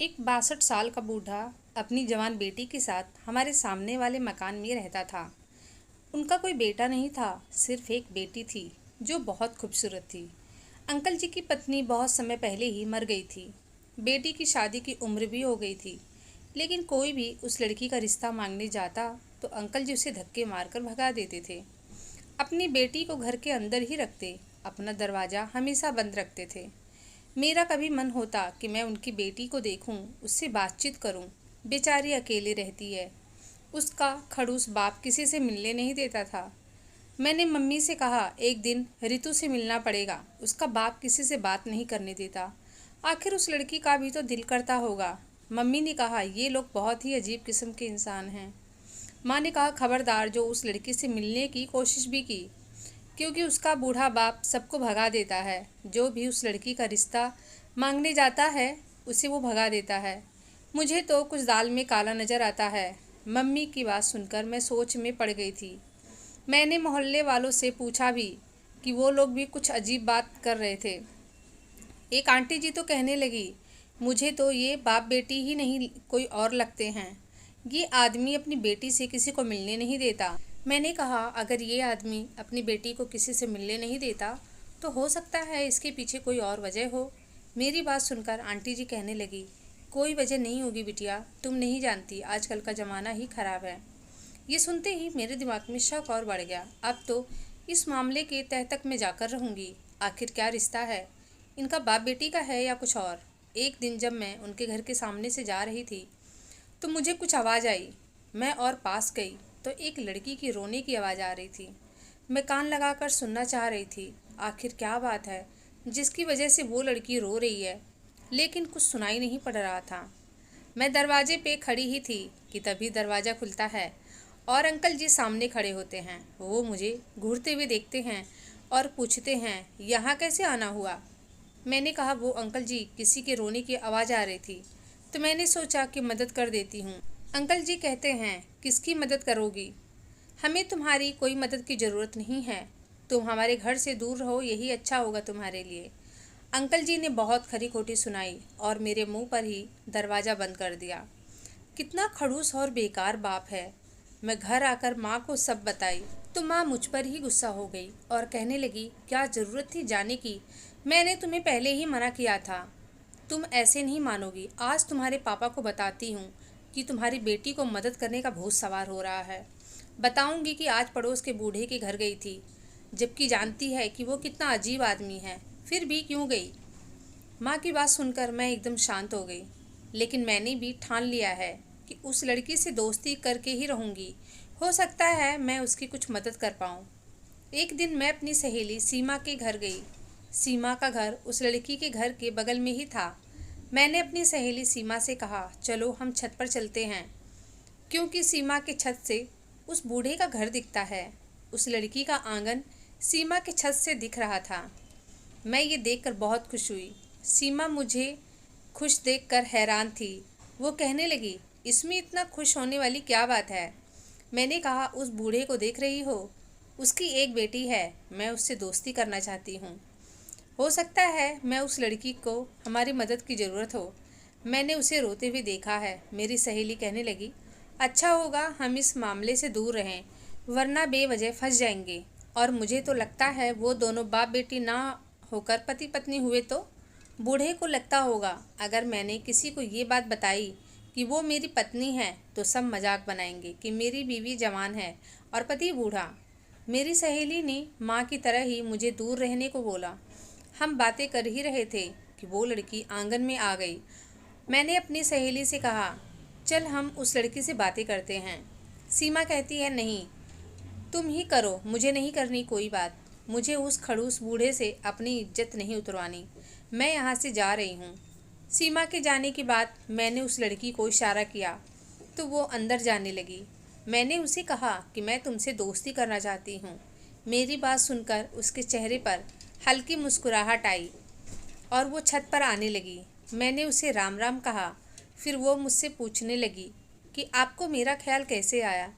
एक 62 साल का बूढ़ा अपनी जवान बेटी के साथ हमारे सामने वाले मकान में रहता था। उनका कोई बेटा नहीं था, सिर्फ एक बेटी थी जो बहुत खूबसूरत थी। अंकल जी की पत्नी बहुत समय पहले ही मर गई थी। बेटी की शादी की उम्र भी हो गई थी, लेकिन कोई भी उस लड़की का रिश्ता मांगने जाता तो अंकल जी उसे धक्के मारकर भगा देते थे। अपनी बेटी को घर के अंदर ही रखते, अपना दरवाज़ा हमेशा बंद रखते थे। मेरा कभी मन होता कि मैं उनकी बेटी को देखूं, उससे बातचीत करूं। बेचारी अकेली रहती है। उसका खड़ूस बाप किसी से मिलने नहीं देता था। मैंने मम्मी से कहा एक दिन रितु से मिलना पड़ेगा, उसका बाप किसी से बात नहीं करने देता। आखिर उस लड़की का भी तो दिल करता होगा। मम्मी ने कहा ये लोग बहुत ही अजीब किस्म के इंसान हैं। माँ ने कहा खबरदार, जो उस लड़की से मिलने की कोशिश भी की, क्योंकि उसका बूढ़ा बाप सबको भगा देता है। जो भी उस लड़की का रिश्ता मांगने जाता है उसे वो भगा देता है। मुझे तो कुछ दाल में काला नज़र आता है। मम्मी की बात सुनकर मैं सोच में पड़ गई थी। मैंने मोहल्ले वालों से पूछा भी कि वो लोग भी कुछ अजीब बात कर रहे थे। एक आंटी जी तो कहने लगी, मुझे तो ये बाप बेटी ही नहीं कोई और लगते हैं। ये आदमी अपनी बेटी से किसी को मिलने नहीं देता। मैंने कहा अगर ये आदमी अपनी बेटी को किसी से मिलने नहीं देता तो हो सकता है इसके पीछे कोई और वजह हो। मेरी बात सुनकर आंटी जी कहने लगी, कोई वजह नहीं होगी बिटिया, तुम नहीं जानती, आजकल का ज़माना ही ख़राब है। ये सुनते ही मेरे दिमाग में शक और बढ़ गया। अब तो इस मामले के तह तक मैं जाकर रहूँगी। आखिर क्या रिश्ता है, इनका बाप बेटी का है या कुछ और। एक दिन जब मैं उनके घर के सामने से जा रही थी तो मुझे कुछ आवाज़ आई। मैं और पास गई तो एक लड़की की रोने की आवाज़ आ रही थी। मैं कान लगाकर सुनना चाह रही थी, आखिर क्या बात है जिसकी वजह से वो लड़की रो रही है, लेकिन कुछ सुनाई नहीं पड़ रहा था। मैं दरवाजे पे खड़ी ही थी कि तभी दरवाज़ा खुलता है और अंकल जी सामने खड़े होते हैं। वो मुझे घूरते हुए देखते हैं और पूछते हैं यहाँ कैसे आना हुआ। मैंने कहा वो अंकल जी किसी के रोने की आवाज़ आ रही थी तो मैंने सोचा कि मदद कर देती हूँ। अंकल जी कहते हैं किसकी मदद करोगी, हमें तुम्हारी कोई मदद की ज़रूरत नहीं है, तुम हमारे घर से दूर रहो, यही अच्छा होगा तुम्हारे लिए। अंकल जी ने बहुत खरी खोटी सुनाई और मेरे मुंह पर ही दरवाज़ा बंद कर दिया। कितना खड़ूस और बेकार बाप है। मैं घर आकर माँ को सब बताई तो माँ मुझ पर ही गुस्सा हो गई और कहने लगी क्या ज़रूरत थी जाने की, मैंने तुम्हें पहले ही मना किया था। तुम ऐसे नहीं मानोगी, आज तुम्हारे पापा को बताती हूँ कि तुम्हारी बेटी को मदद करने का भूत सवार हो रहा है। बताऊंगी कि आज पड़ोस के बूढ़े के घर गई थी, जबकि जानती है कि वो कितना अजीब आदमी है, फिर भी क्यों गई। माँ की बात सुनकर मैं एकदम शांत हो गई, लेकिन मैंने भी ठान लिया है कि उस लड़की से दोस्ती करके ही रहूँगी। हो सकता है मैं उसकी कुछ मदद कर पाऊँ। एक दिन मैं अपनी सहेली सीमा के घर गई। सीमा का घर उस लड़की के घर के बगल में ही था। मैंने अपनी सहेली सीमा से कहा चलो हम छत पर चलते हैं, क्योंकि सीमा के छत से उस बूढ़े का घर दिखता है। उस लड़की का आंगन सीमा के छत से दिख रहा था। मैं ये देखकर बहुत खुश हुई। सीमा मुझे खुश देखकर हैरान थी। वो कहने लगी इसमें इतना खुश होने वाली क्या बात है। मैंने कहा उस बूढ़े को देख रही हो, उसकी एक बेटी है, मैं उससे दोस्ती करना चाहती हूँ। हो सकता है मैं उस लड़की को हमारी मदद की ज़रूरत हो। मैंने उसे रोते हुए देखा है। मेरी सहेली कहने लगी अच्छा होगा हम इस मामले से दूर रहें, वरना बेवजह फंस जाएंगे। और मुझे तो लगता है वो दोनों बाप बेटी ना होकर पति पत्नी हुए तो। बूढ़े को लगता होगा अगर मैंने किसी को ये बात बताई कि वो मेरी पत्नी है तो सब मजाक बनाएंगे कि मेरी बीवी जवान है और पति बूढ़ा। मेरी सहेली ने माँ की तरह ही मुझे दूर रहने को बोला। हम बातें कर ही रहे थे कि वो लड़की आंगन में आ गई। मैंने अपनी सहेली से कहा चल हम उस लड़की से बातें करते हैं। सीमा कहती है नहीं, तुम ही करो, मुझे नहीं करनी कोई बात। मुझे उस खड़ूस बूढ़े से अपनी इज्जत नहीं उतरवानी, मैं यहाँ से जा रही हूँ। सीमा के जाने के बाद मैंने उस लड़की को इशारा किया तो वो अंदर जाने लगी। मैंने उसे कहा कि मैं तुमसे दोस्ती करना चाहती हूँ। मेरी बात सुनकर उसके चेहरे पर हल्की मुस्कुराहट आई और वो छत पर आने लगी। मैंने उसे राम राम कहा। फिर वो मुझसे पूछने लगी कि आपको मेरा ख्याल कैसे आया।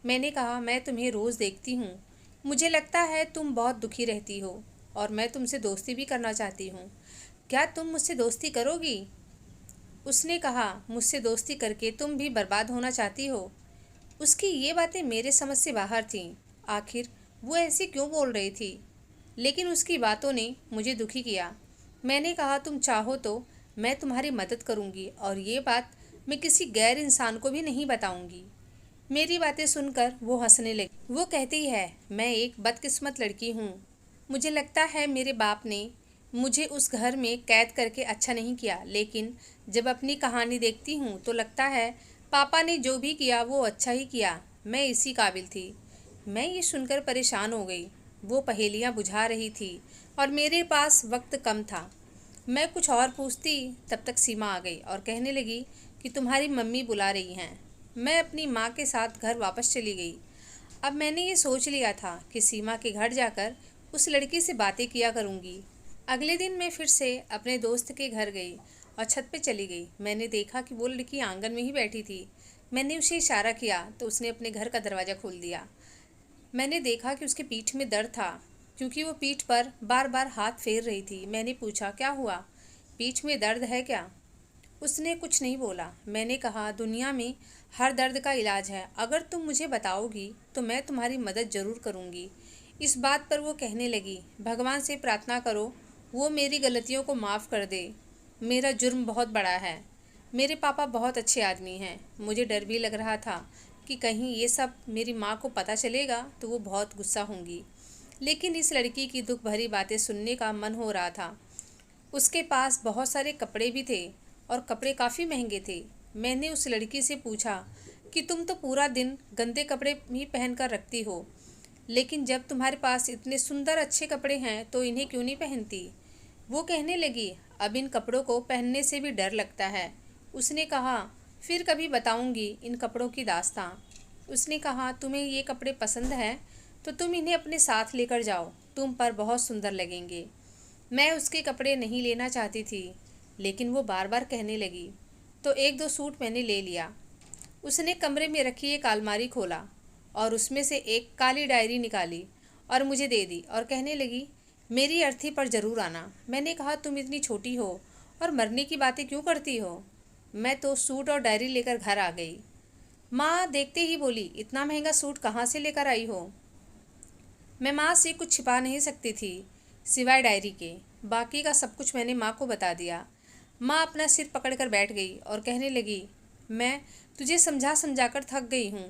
मैंने कहा मैं तुम्हें रोज़ देखती हूँ, मुझे लगता है तुम बहुत दुखी रहती हो और मैं तुमसे दोस्ती भी करना चाहती हूँ। क्या तुम मुझसे दोस्ती करोगी। उसने कहा, मुझसे दोस्ती करके तुम भी बर्बाद होना चाहती हो। उसकी ये बातें मेरे समझ से बाहर थीं। आखिर वो ऐसे क्यों बोल रही थी? लेकिन उसकी बातों ने मुझे दुखी किया। मैंने कहा, तुम चाहो तो मैं तुम्हारी मदद करूंगी और ये बात मैं किसी गैर इंसान को भी नहीं बताऊंगी। मेरी बातें सुनकर वो हंसने लगी। वो कहती है, मैं एक बदकिस्मत लड़की हूँ। मुझे लगता है मेरे बाप ने मुझे उस घर में कैद करके अच्छा नहीं किया, लेकिन जब अपनी कहानी देखती हूँ तो लगता है पापा ने जो भी किया वो अच्छा ही किया। मैं इसी काबिल थी। मैं ये सुनकर परेशान हो गई। वो पहेलियाँ बुझा रही थी और मेरे पास वक्त कम था। मैं कुछ और पूछती तब तक सीमा आ गई और कहने लगी कि तुम्हारी मम्मी बुला रही हैं। मैं अपनी माँ के साथ घर वापस चली गई। अब मैंने ये सोच लिया था कि सीमा के घर जाकर उस लड़की से बातें किया करूँगी। अगले दिन मैं फिर से अपने दोस्त के घर गई और छत पे चली गई। मैंने देखा कि वो लड़की आंगन में ही बैठी थी। मैंने उसे इशारा किया तो उसने अपने घर का दरवाज़ा खोल दिया। मैंने देखा कि उसके पीठ में दर्द था, क्योंकि वो पीठ पर बार बार हाथ फेर रही थी। मैंने पूछा, क्या हुआ? पीठ में दर्द है क्या? उसने कुछ नहीं बोला। मैंने कहा, दुनिया में हर दर्द का इलाज है। अगर तुम मुझे बताओगी तो मैं तुम्हारी मदद ज़रूर करूँगी। इस बात पर वो कहने लगी, भगवान से प्रार्थना करो वो मेरी गलतियों को माफ़ कर दे। मेरा जुर्म बहुत बड़ा है। मेरे पापा बहुत अच्छे आदमी हैं। मुझे डर भी लग रहा था कि कहीं ये सब मेरी माँ को पता चलेगा तो वो बहुत गुस्सा होंगी। लेकिन इस लड़की की दुख भरी बातें सुनने का मन हो रहा था। उसके पास बहुत सारे कपड़े भी थे और कपड़े काफ़ी महंगे थे। मैंने उस लड़की से पूछा कि तुम तो पूरा दिन गंदे कपड़े ही पहन कर रखती हो, लेकिन जब तुम्हारे पास इतने सुंदर अच्छे कपड़े हैं तो इन्हें क्यों नहीं पहनती? वो कहने लगी, अब इन कपड़ों को पहनने से भी डर लगता है। उसने कहा, फिर कभी बताऊंगी इन कपड़ों की दास्तां। उसने कहा, तुम्हें ये कपड़े पसंद हैं तो तुम इन्हें अपने साथ लेकर जाओ, तुम पर बहुत सुंदर लगेंगे। मैं उसके कपड़े नहीं लेना चाहती थी, लेकिन वो बार बार कहने लगी, तो एक दो सूट मैंने ले लिया। उसने कमरे में रखी एक अलमारी खोला और उसमें से एक काली डायरी निकाली और मुझे दे दी और कहने लगी, मेरी अर्थी पर ज़रूर आना। मैंने कहा, तुम इतनी छोटी हो और मरने की बातें क्यों करती हो? मैं तो सूट और डायरी लेकर घर आ गई। माँ देखते ही बोली, इतना महंगा सूट कहाँ से लेकर आई हो? मैं माँ से कुछ छिपा नहीं सकती थी सिवाय डायरी के। बाकी का सब कुछ मैंने माँ को बता दिया। माँ अपना सिर पकड़कर बैठ गई और कहने लगी, मैं तुझे समझा समझा कर थक गई हूँ।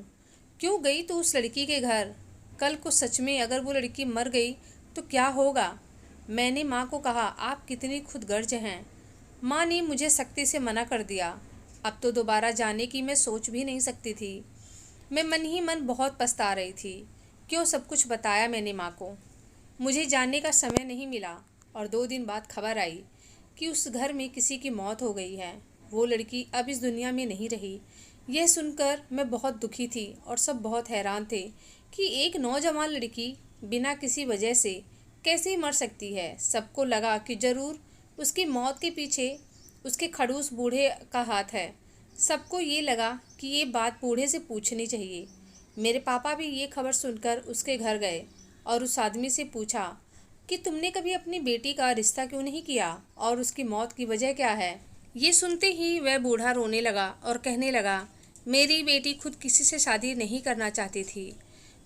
क्यों गई तू उस लड़की के घर? कल को सच में अगर वो लड़की मर गई तो क्या होगा? मैंने माँ को कहा, आप कितनी खुदगर्ज हैं। माँ ने मुझे सख्ती से मना कर दिया। अब तो दोबारा जाने की मैं सोच भी नहीं सकती थी। मैं मन ही मन बहुत पछता रही थी। क्यों सब कुछ बताया मैंने माँ को? मुझे जानने का समय नहीं मिला और 2 दिन बाद खबर आई कि उस घर में किसी की मौत हो गई है। वो लड़की अब इस दुनिया में नहीं रही। यह सुनकर मैं बहुत दुखी थी और सब बहुत हैरान थे कि एक नौजवान लड़की बिना किसी वजह से कैसे मर सकती है। सबको लगा कि ज़रूर उसकी मौत के पीछे उसके खड़ूस बूढ़े का हाथ है। सबको ये लगा कि ये बात बूढ़े से पूछनी चाहिए। मेरे पापा भी ये खबर सुनकर उसके घर गए और उस आदमी से पूछा कि तुमने कभी अपनी बेटी का रिश्ता क्यों नहीं किया और उसकी मौत की वजह क्या है? ये सुनते ही वह बूढ़ा रोने लगा और कहने लगा, मेरी बेटी खुद किसी से शादी नहीं करना चाहती थी।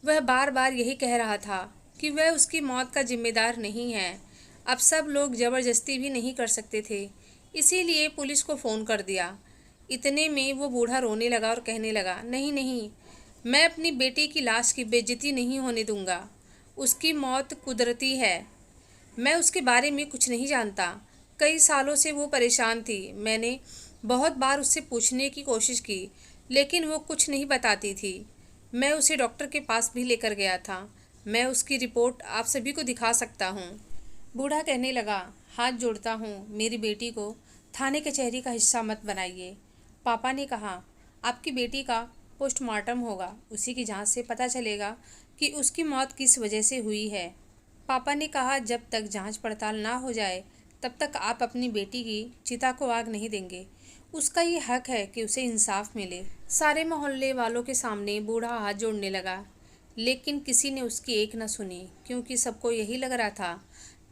वह बार बार यही कह रहा था कि वह उसकी मौत का जिम्मेदार नहीं है। अब सब लोग ज़बरदस्ती भी नहीं कर सकते थे, इसीलिए पुलिस को फ़ोन कर दिया। इतने में वो बूढ़ा रोने लगा और कहने लगा, नहीं नहीं, मैं अपनी बेटी की लाश की बेइज्जती नहीं होने दूंगा। उसकी मौत कुदरती है। मैं उसके बारे में कुछ नहीं जानता। कई सालों से वो परेशान थी। मैंने बहुत बार उससे पूछने की कोशिश की, लेकिन वो कुछ नहीं बताती थी। मैं उसे डॉक्टर के पास भी लेकर गया था। मैं उसकी रिपोर्ट आप सभी को दिखा सकता हूँ। बूढ़ा कहने लगा, हाथ जोड़ता हूँ, मेरी बेटी को थाने कचहरी का हिस्सा मत बनाइए। पापा ने कहा, आपकी बेटी का पोस्टमार्टम होगा, उसी की जांच से पता चलेगा कि उसकी मौत किस वजह से हुई है। पापा ने कहा, जब तक जांच पड़ताल ना हो जाए तब तक आप अपनी बेटी की चिता को आग नहीं देंगे। उसका ये हक है कि उसे इंसाफ मिले। सारे मोहल्ले वालों के सामने बूढ़ा हाथ जोड़ने लगा, लेकिन किसी ने उसकी एक न सुनी, क्योंकि सबको यही लग रहा था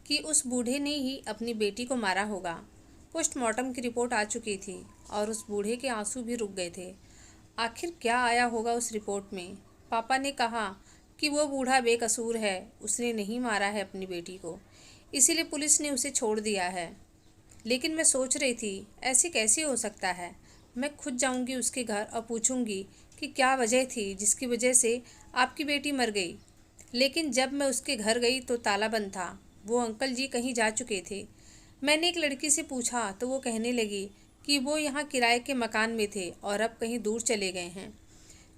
कि उस बूढ़े ने ही अपनी बेटी को मारा होगा। पोस्टमार्टम की रिपोर्ट आ चुकी थी और उस बूढ़े के आंसू भी रुक गए थे। आखिर क्या आया होगा उस रिपोर्ट में? पापा ने कहा कि वो बूढ़ा बेकसूर है, उसने नहीं मारा है अपनी बेटी को, इसीलिए पुलिस ने उसे छोड़ दिया है। लेकिन मैं सोच रही थी, ऐसे कैसे हो सकता है? मैं खुद जाऊंगी उसके घर और पूछूंगी कि क्या वजह थी जिसकी वजह से आपकी बेटी मर गई। लेकिन जब मैं उसके घर गई तो ताला बंद था। वो अंकल जी कहीं जा चुके थे। मैंने एक लड़की से पूछा तो वो कहने लगी कि वो यहाँ किराए के मकान में थे और अब कहीं दूर चले गए हैं।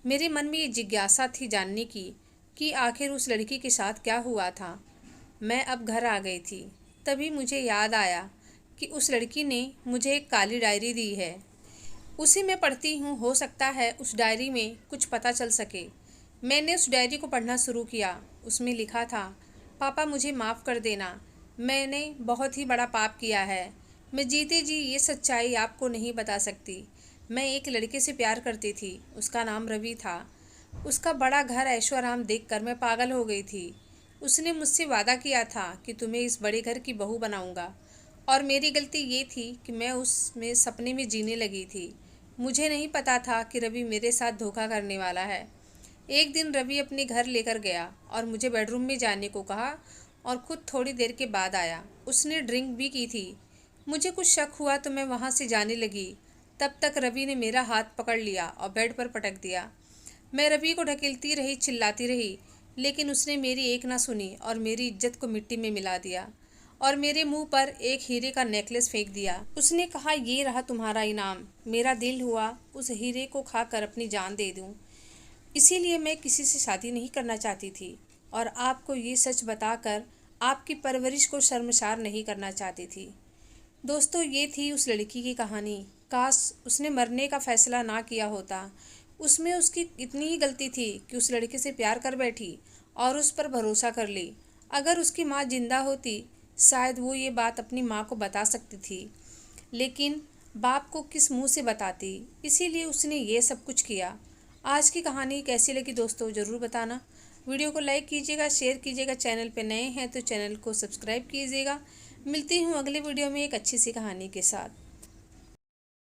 मेरे मन में ये जिज्ञासा थी जानने की कि आखिर उस लड़की के साथ क्या हुआ था। मैं अब घर आ गई थी। तभी मुझे याद आया कि उस लड़की ने मुझे एक काली डायरी दी है। उसे मैं पढ़ती हूँ, हो सकता है उस डायरी में कुछ पता चल सके। मैंने उस डायरी को पढ़ना शुरू किया। उसमें लिखा था, पापा मुझे माफ़ कर देना, मैंने बहुत ही बड़ा पाप किया है। मैं जीते जी ये सच्चाई आपको नहीं बता सकती। मैं एक लड़के से प्यार करती थी, उसका नाम रवि था। उसका बड़ा घर ऐशो आराम देखकर मैं पागल हो गई थी। उसने मुझसे वादा किया था कि तुम्हें इस बड़े घर की बहू बनाऊंगा, और मेरी गलती ये थी कि मैं उसमें सपने में जीने लगी थी। मुझे नहीं पता था कि रवि मेरे साथ धोखा करने वाला है। एक दिन रवि अपने घर लेकर गया और मुझे बेडरूम में जाने को कहा और खुद थोड़ी देर के बाद आया। उसने ड्रिंक भी की थी। मुझे कुछ शक हुआ तो मैं वहाँ से जाने लगी। तब तक रवि ने मेरा हाथ पकड़ लिया और बेड पर पटक दिया। मैं रवि को ढकेलती रही, चिल्लाती रही, लेकिन उसने मेरी एक ना सुनी और मेरी इज्जत को मिट्टी में मिला दिया और मेरे मुंह पर एक हीरे का नेकलेस फेंक दिया। उसने कहा, ये रहा तुम्हारा इनाम। मेरा दिल हुआ उस हीरे को खाकर अपनी जान दे दूं। इसीलिए मैं किसी से शादी नहीं करना चाहती थी और आपको ये सच बताकर आपकी परवरिश को शर्मसार नहीं करना चाहती थी। दोस्तों, ये थी उस लड़की की कहानी। काश उसने मरने का फैसला ना किया होता। उसमें उसकी इतनी ही गलती थी कि उस लड़के से प्यार कर बैठी और उस पर भरोसा कर ली। अगर उसकी माँ जिंदा होती, शायद वो ये बात अपनी माँ को बता सकती थी, लेकिन बाप को किस मुंह से बताती, इसीलिए उसने ये सब कुछ किया। आज की कहानी कैसी लगी दोस्तों, ज़रूर बताना। वीडियो को लाइक कीजिएगा, शेयर कीजिएगा। चैनल पे नए हैं तो चैनल को सब्सक्राइब कीजिएगा। मिलती हूँ अगले वीडियो में एक अच्छी सी कहानी के साथ।